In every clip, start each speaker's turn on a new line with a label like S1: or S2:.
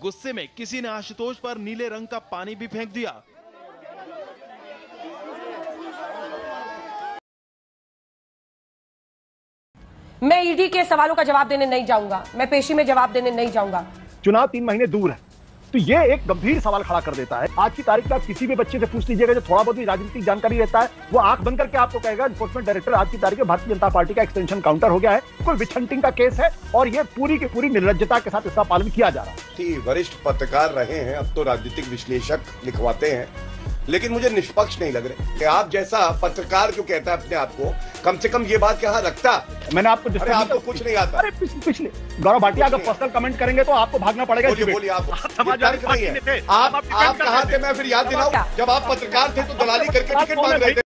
S1: गुस्से में किसी ने आशुतोष पर नीले रंग का पानी भी फेंक दिया।
S2: मैं ईडी के सवालों का जवाब देने नहीं जाऊंगा, मैं पेशी में जवाब देने नहीं जाऊंगा।
S3: चुनाव 3 महीने दूर है, तो ये एक गंभीर सवाल खड़ा कर देता है। आज की तारीख में आप किसी भी बच्चे से पूछ लीजिएगा जो थोड़ा बहुत भी राजनीतिक जानकारी रहता है, वो आंख बंद करके आपको कहेगा एनफोर्समेंट डायरेक्टर आज की तारीख में भारतीय जनता पार्टी का एक्सटेंशन काउंटर हो गया है। कोई विच हंटिंग का केस है और ये पूरी की पूरी निर्लज्जता के साथ इसका पालन किया जा रहा है।
S4: वरिष्ठ पत्रकार रहे हैं, अब तो राजनीतिक विश्लेषक लिखवाते हैं, लेकिन मुझे निष्पक्ष नहीं लग रहे कि आप जैसा पत्रकार जो कहता है अपने आप को, कम से कम ये बात कहाँ रखता।
S3: मैंने आपको
S4: आपको कुछ नहीं आता।
S3: अरे पिछले गौरव भाटिया अगर पर्सनल कमेंट करेंगे तो आपको भागना पड़ेगा।
S4: बोलिए आप कहाँ थे? मैं फिर याद दिलाऊं, जब आप पत्रकार थे तो दलाली करके टिकट मांग रहे थे।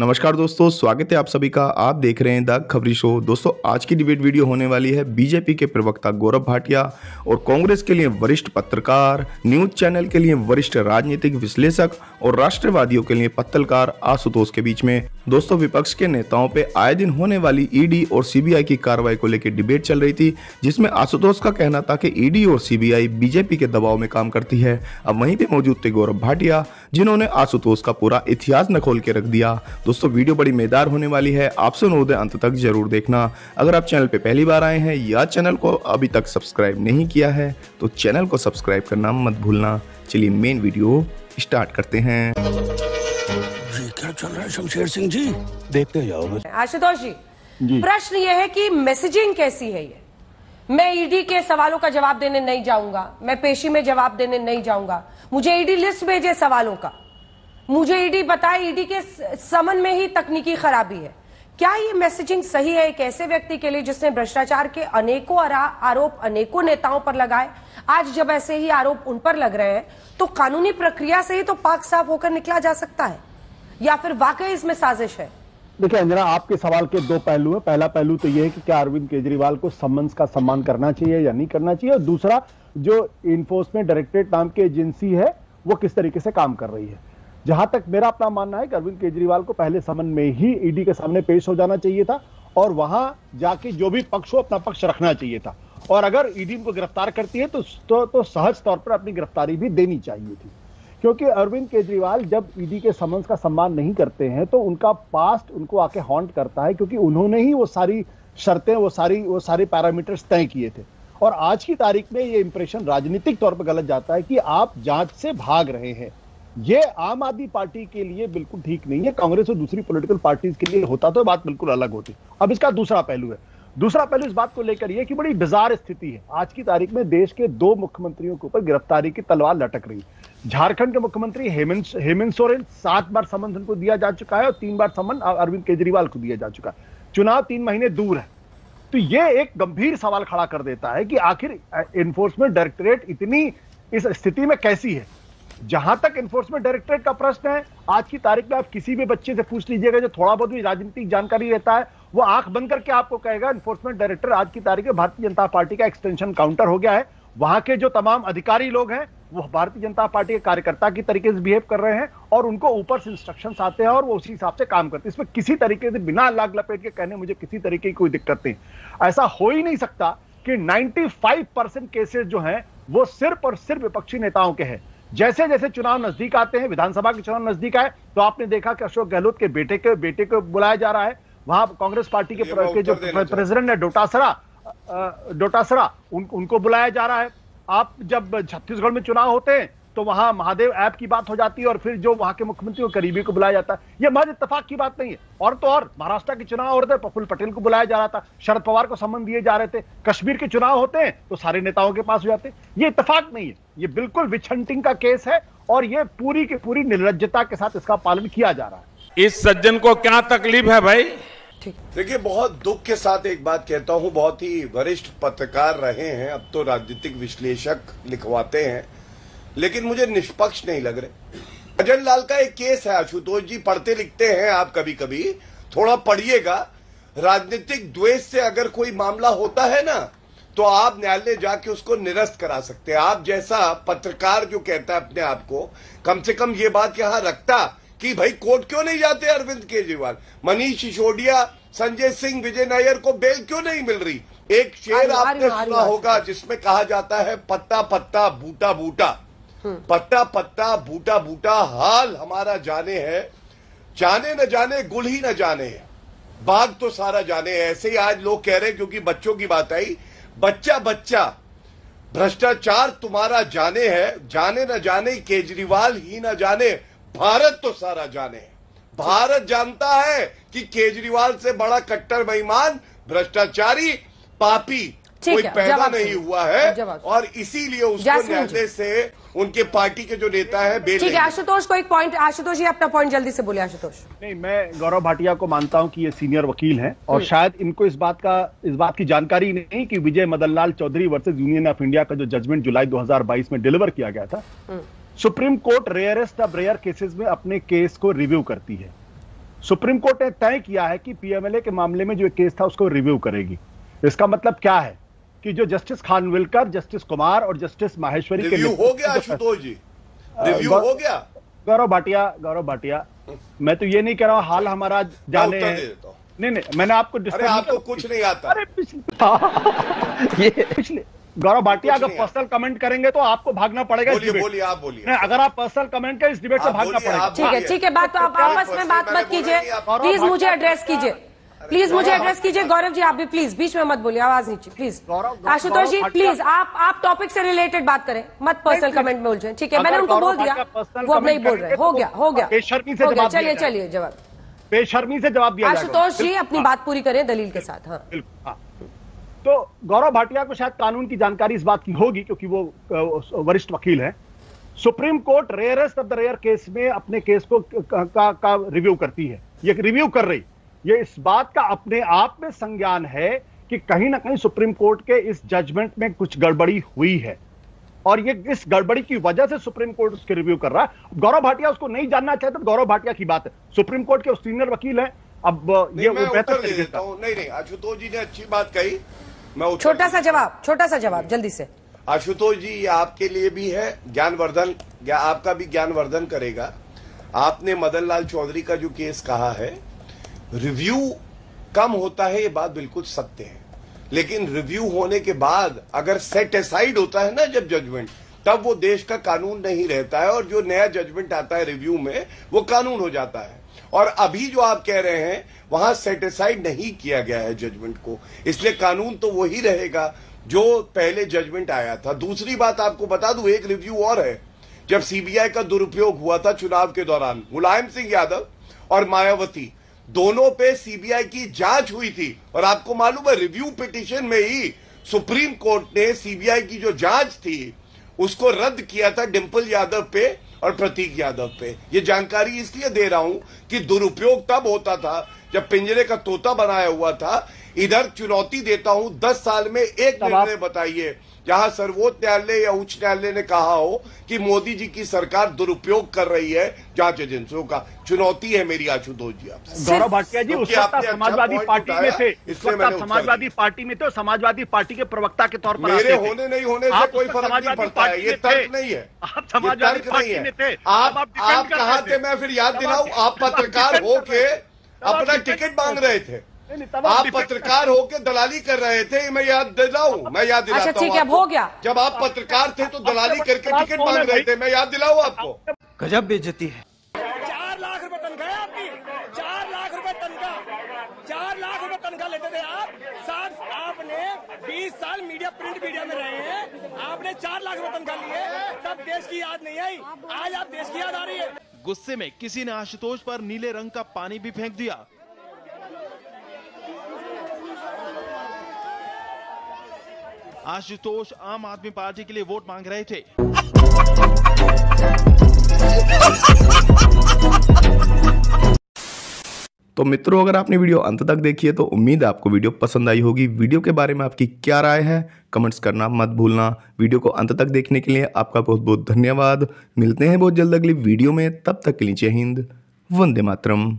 S5: नमस्कार दोस्तों, स्वागत है आप सभी का। आप देख रहे हैं द खबरी शो। दोस्तों, आज की डिबेट वीडियो होने वाली है बीजेपी के प्रवक्ता गौरव भाटिया और कांग्रेस के लिए वरिष्ठ पत्रकार, न्यूज चैनल के लिए वरिष्ठ राजनीतिक विश्लेषक और राष्ट्रवादियों के लिए पत्रकार आशुतोष के बीच में। दोस्तों, विपक्ष के नेताओं पे आए दिन होने वाली ईडी और सीबीआई की कार्रवाई को लेकर डिबेट चल रही थी, जिसमें आशुतोष का कहना था कि ईडी और सीबीआई बीजेपी के दबाव में काम करती है। अब वहीं पे मौजूद थे गौरव भाटिया, जिन्होंने आशुतोष का पूरा इतिहास न खोल के रख दिया। दोस्तों, वीडियो बड़ी मजेदार होने वाली है, आपसे अनुरोध है अंत तक जरूर देखना। अगर आप चैनल पे पहली बार आए हैं या चैनल को अभी तक सब्सक्राइब नहीं किया है तो चैनल को सब्सक्राइब करना मत भूलना। चलिए मेन वीडियो स्टार्ट करते हैं।
S6: क्या चल रहा है शमशेर सिंह जी? देखते जाओगे।
S2: आशुतोष जी, प्रश्न ये है कि मैसेजिंग कैसी है ये? मैं ईडी के सवालों का जवाब देने नहीं जाऊंगा, मैं पेशी में जवाब देने नहीं जाऊंगा। मुझे ईडी लिस्ट भेजे सवालों का, मुझे ईडी बताए ईडी के समन में ही तकनीकी खराबी है। क्या ये मैसेजिंग सही है एक ऐसे व्यक्ति के लिए जिसने भ्रष्टाचार के अनेकों आरोप अनेकों नेताओं पर लगाए? आज जब ऐसे ही आरोप उन पर लग रहे हैं तो कानूनी प्रक्रिया से ही तो पाक साफ होकर निकला जा सकता है, या फिर वाकई इसमें साजिश है?
S3: देखिए अंजना, आपके सवाल के दो पहलू हैं। पहला पहलू तो यह है कि क्या अरविंद केजरीवाल को समन्स का सम्मान करना चाहिए या नहीं करना चाहिए, और दूसरा जो इन्फोर्समेंट डायरेक्टरेट नाम की एजेंसी है वो किस तरीके से काम कर रही है। जहां तक मेरा अपना मानना है कि अरविंद केजरीवाल को पहले समन में ही ईडी के सामने पेश हो जाना चाहिए था और वहां जाके जो भी पक्ष हो अपना पक्ष रखना चाहिए था, और अगर ईडी को गिरफ्तार करती है तो सहज तौर पर अपनी गिरफ्तारी भी देनी चाहिए थी। क्योंकि अरविंद केजरीवाल जब ईडी के समन्स का सम्मान नहीं करते हैं तो उनका पास्ट उनको आके हॉन्ट करता है, क्योंकि उन्होंने ही वो सारी शर्तें, वो सारे पैरामीटर्स तय किए थे। और आज की तारीख में ये इंप्रेशन राजनीतिक तौर पर गलत जाता है कि आप जांच से भाग रहे हैं। ये आम आदमी पार्टी के लिए बिल्कुल ठीक नहीं है, कांग्रेस और दूसरी पॉलिटिकल पार्टीज के लिए होता तो बात बिल्कुल अलग होती। अब इसका दूसरा पहलू है। दूसरा पहलू इस बात को लेकर यह कि बड़ी बिजार स्थिति है। आज की तारीख में देश के 2 मुख्यमंत्रियों के ऊपर गिरफ्तारी की तलवार लटक रही है। झारखंड के मुख्यमंत्री हेमंत सोरेन, 7 बार समन उनको दिया जा चुका है और 3 बार समन अरविंद केजरीवाल को दिया जा चुका है। चुनाव 3 महीने दूर है, तो यह एक गंभीर सवाल खड़ा कर देता है कि आखिर एनफोर्समेंट डायरेक्टरेट इतनी इस स्थिति में कैसी है। जहां तक एनफोर्समेंट डायरेक्टरेट का प्रश्न है, आज की तारीख में आप किसी भी बच्चे से पूछ लीजिएगा जो थोड़ा बहुत भी राजनीतिक जानकारी रहता है, वो आंख बंद करके आपको कहेगा एनफोर्समेंट डायरेक्टर आज की तारीख में भारतीय जनता पार्टी का एक्सटेंशन काउंटर हो गया है। वहां के जो तमाम अधिकारी लोग हैं वो भारतीय जनता पार्टी के कार्यकर्ता की तरीके से बिहेव कर रहे हैं और उनको ऊपर से इंस्ट्रक्शंस आते हैं और वो उसी हिसाब से काम करते हैं। इसमें किसी तरीके से बिना लाग लपेट के कहने मुझे किसी तरीके की कोई दिक्कत नहीं। ऐसा हो ही नहीं सकता कि 95% केसेस जो हैं वो सिर्फ और सिर्फ विपक्षी नेताओं के हैं। जैसे जैसे चुनाव नजदीक आते हैं, विधानसभा के चुनाव नजदीक आए, तो आपने देखा कि अशोक गहलोत के बेटे को बुलाया जा रहा है। वहां कांग्रेस पार्टी के जो प्रेसिडेंट है डोटासरा उनको बुलाया जा रहा है। आप जब छत्तीसगढ़ में चुनाव होते हैं तो वहां महादेव ऐप की बात हो जाती है और फिर जो वहां के मुख्यमंत्री को करीबी को बुलाया जाता है। यह महज इत्तेफाक की बात नहीं है। और तो और महाराष्ट्र के चुनाव हो रहे थे, प्रफुल्ल पटेल को बुलाया जा रहा था, शरद पवार को सम्मान दिए जा रहे थे। कश्मीर के चुनाव होते हैं तो सारे नेताओं के पास हो जाते हैं। ये इत्तेफाक नहीं है, ये बिल्कुल विच हंटिंग का केस है और ये पूरी की पूरी निर्लज्जता के साथ इसका पालन किया जा रहा है।
S7: इस सज्जन को क्या तकलीफ है भाई?
S4: देखिए, बहुत दुख के साथ एक बात कहता हूं, बहुत ही वरिष्ठ पत्रकार रहे हैं, अब तो राजनीतिक विश्लेषक लिखवाते हैं, लेकिन मुझे निष्पक्ष नहीं लग रहे। भजन लाल का एक केस है, आशुतोष जी पढ़ते लिखते हैं आप कभी कभी, थोड़ा पढ़िएगा। राजनीतिक द्वेष से अगर कोई मामला होता है ना, तो आप न्यायालय जाके उसको निरस्त करा सकते हैं। आप जैसा पत्रकार जो कहता है अपने आप को, कम से कम ये बात यहां रखता कि भाई कोर्ट क्यों नहीं जाते अरविंद केजरीवाल, मनीष सिसोदिया, संजय सिंह, विजय नायर को बेल क्यों नहीं मिल रही। एक शेर आपने सुना होगा जिसमें कहा जाता है पत्ता पत्ता बूटा बूटा, पत्ता पत्ता बूटा बूटा, हाल हमारा जाने है, जाने न जाने गुल ही न जाने है, बाग तो सारा जाने है। ऐसे ही आज लोग कह रहे हैं, क्योंकि बच्चों की बात आई, बच्चा बच्चा भ्रष्टाचार तुम्हारा जाने है, जाने न जाने केजरीवाल ही न जाने, भारत तो सारा जाने है। भारत जानता है कि केजरीवाल से बड़ा कट्टर बेईमान, भ्रष्टाचारी, पापी कोई पैदा नहीं हुआ है, और इसीलिए उसको न्यायालय से उनके पार्टी के जो नेता है बेल।
S2: ठीक है आशुतोष को एक पॉइंट, आशुतोष जी अपना पॉइंट जल्दी से बोले। आशुतोष
S3: नहीं, मैं गौरव भाटिया को मानता हूं कि ये सीनियर वकील हैं और शायद इनको इस बात की जानकारी नहीं कि Vijay Madan Lal Chaudhary versus Union of India का जो जजमेंट जुलाई 2022 में डिलीवर किया गया था, Supreme Court rarest of rare cases में अपने केस को रिव्यू करती है। सुप्रीम कोर्ट ने तय किया है कि पीएमएलए के मामले में जो केस था उसको रिव्यू करेगी। इसका मतलब क्या है कि जो जस्टिस खानविलकर, जस्टिस कुमार और जस्टिस माहेश्वरी के
S4: रिव्यू हो गया आशुतोष जी, रिव्यू हो गया।
S3: गौरव भाटिया, मैं तो ये नहीं कह रहा हूं हाल हमारा जाने है। नहीं, मैंने आपको
S4: आपको कुछ नहीं आता।
S3: अरे पिछले गौरव भाटिया अगर पर्सनल कमेंट करेंगे तो आपको भागना पड़ेगा।
S4: बोलिए आप बोलिए।
S3: अगर आप पर्सनल कमेंट करें इस डिबेट से भागना पड़ेगा।
S2: ठीक है, बात तो आप आपस में बात मत कीजिए, प्लीज मुझे एड्रेस कीजिए, प्लीज मुझे एड्रेस कीजिए। गौरव जी आप भी प्लीज बीच में मत बोलिए, आवाज नीचे प्लीज। आशुतोष जी प्लीज आप टॉपिक से रिलेटेड बात करें, मत पर्सनल कमेंट में उलझे। ठीक है, मैंने उनको बोल दिया, वो अब नहीं बोल रहे। हो गया, चलिए जवाब
S3: बेशर्मी से जवाब दिया।
S2: आशुतोष जी अपनी बात पूरी करें दलील के साथ। हाँ,
S3: तो गौरव भाटिया को शायद कानून की जानकारी इस बात की होगी क्योंकि वो वरिष्ठ वकील हैं। Supreme Court rarest of the rare case में अपने केस को का रिव्यू करती है। ये रिव्यू कर रही, ये इस बात का अपने आप में संज्ञान है कि कहीं ना कहीं सुप्रीम कोर्ट के इस जजमेंट में कुछ गड़बड़ी हुई है और ये इस गड़बड़ी की वजह से सुप्रीम कोर्ट उसके रिव्यू कर रहा है। गौरव भाटिया उसको नहीं जानना चाहते तो गौरव भाटिया की बात है, सुप्रीम कोर्ट के सीनियर वकील हैं। अब ये
S4: बेहतर दे देता हूं। नहीं, आशुतोष जी ने अच्छी बात कही, मैं
S2: छोटा सा जवाब जल्दी से।
S4: आशुतोष जी ये आपके लिए भी है ज्ञानवर्धन, आपका भी ज्ञानवर्धन करेगा। आपने मदन लाल चौधरी का जो केस कहा है, रिव्यू कम होता है, ये बात बिल्कुल सत्य है, लेकिन रिव्यू होने के बाद अगर सेट असाइड होता है ना जब जजमेंट, तब वो देश का कानून नहीं रहता है और जो नया जजमेंट आता है रिव्यू में वो कानून हो जाता है। और अभी जो आप कह रहे हैं वहां सेट असाइड नहीं किया गया है जजमेंट को, इसलिए कानून तो वही रहेगा जो पहले जजमेंट आया था। दूसरी बात आपको बता दूं, एक रिव्यू और है। जब सीबीआई का दुरुपयोग हुआ था चुनाव के दौरान, मुलायम सिंह यादव और मायावती दोनों पे सीबीआई की जांच हुई थी और आपको मालूम है रिव्यू पिटीशन में ही सुप्रीम कोर्ट ने सीबीआई की जो जांच थी उसको रद्द किया था डिंपल यादव पे और प्रतीक यादव पे। ये जानकारी इसलिए दे रहा हूं कि दुरुपयोग तब होता था जब पिंजरे का तोता बनाया हुआ था। इधर चुनौती देता हूं, 10 साल में एक निर्णय बताइए जहां सर्वोच्च न्यायालय या उच्च न्यायालय ने कहा हो कि मोदी जी की सरकार दुरुपयोग कर रही है जांच एजेंसियों का। चुनौती है मेरी आशुतोष जी आपसे।
S3: गौरव भाटिया जी उस वक्त समाजवादी पार्टी में थे, समाजवादी पार्टी में थे, समाजवादी पार्टी के प्रवक्ता के तौर पर
S4: मेरे होने नहीं होने से कोई फर्क नहीं पड़ता है, ये तर्क नहीं है,
S3: आप समाजवादी पार्टी में थे।
S4: आप कहां थे मैं फिर याद दिलाऊं, आप पत्रकार होके अपना टिकट मांग रहे थे, आप पत्रकार होके दलाली कर रहे थे, मैं याद दिलाता हूं।
S2: अच्छा ठीक है, अब हो गया।
S4: जब आप पत्रकार थे तो दलाली करके टिकट मांग रहे थे, मैं याद दिलाऊं आपको।
S6: गजब बेइज्जती है।
S8: 4 लाख रुपए तनख्वाह है आपकी, 4 लाख रुपए तनख्वाह, 4 लाख रुपए तनख्वाह लेते थे आप। आपने 20 साल मीडिया, प्रिंट मीडिया में रहे हैं, आपने 4 लाख रुपए तनख्वाह लिए, तब देश की याद नहीं आई, आज आप देश की याद आ रही है।
S1: गुस्से में किसी ने आशुतोष पर नीले रंग का पानी भी फेंक दिया। आशुतोष आम आदमी पार्टी के लिए वोट मांग रहे थे।
S5: तो मित्रों, अगर आपने वीडियो अंत तक देखी है तो उम्मीद है आपको वीडियो पसंद आई होगी। वीडियो के बारे में आपकी क्या राय है कमेंट्स करना मत भूलना। वीडियो को अंत तक देखने के लिए आपका बहुत बहुत धन्यवाद। मिलते हैं बहुत जल्द अगली वीडियो में, तब तक के लिए जय हिंद, वंदे मातरम।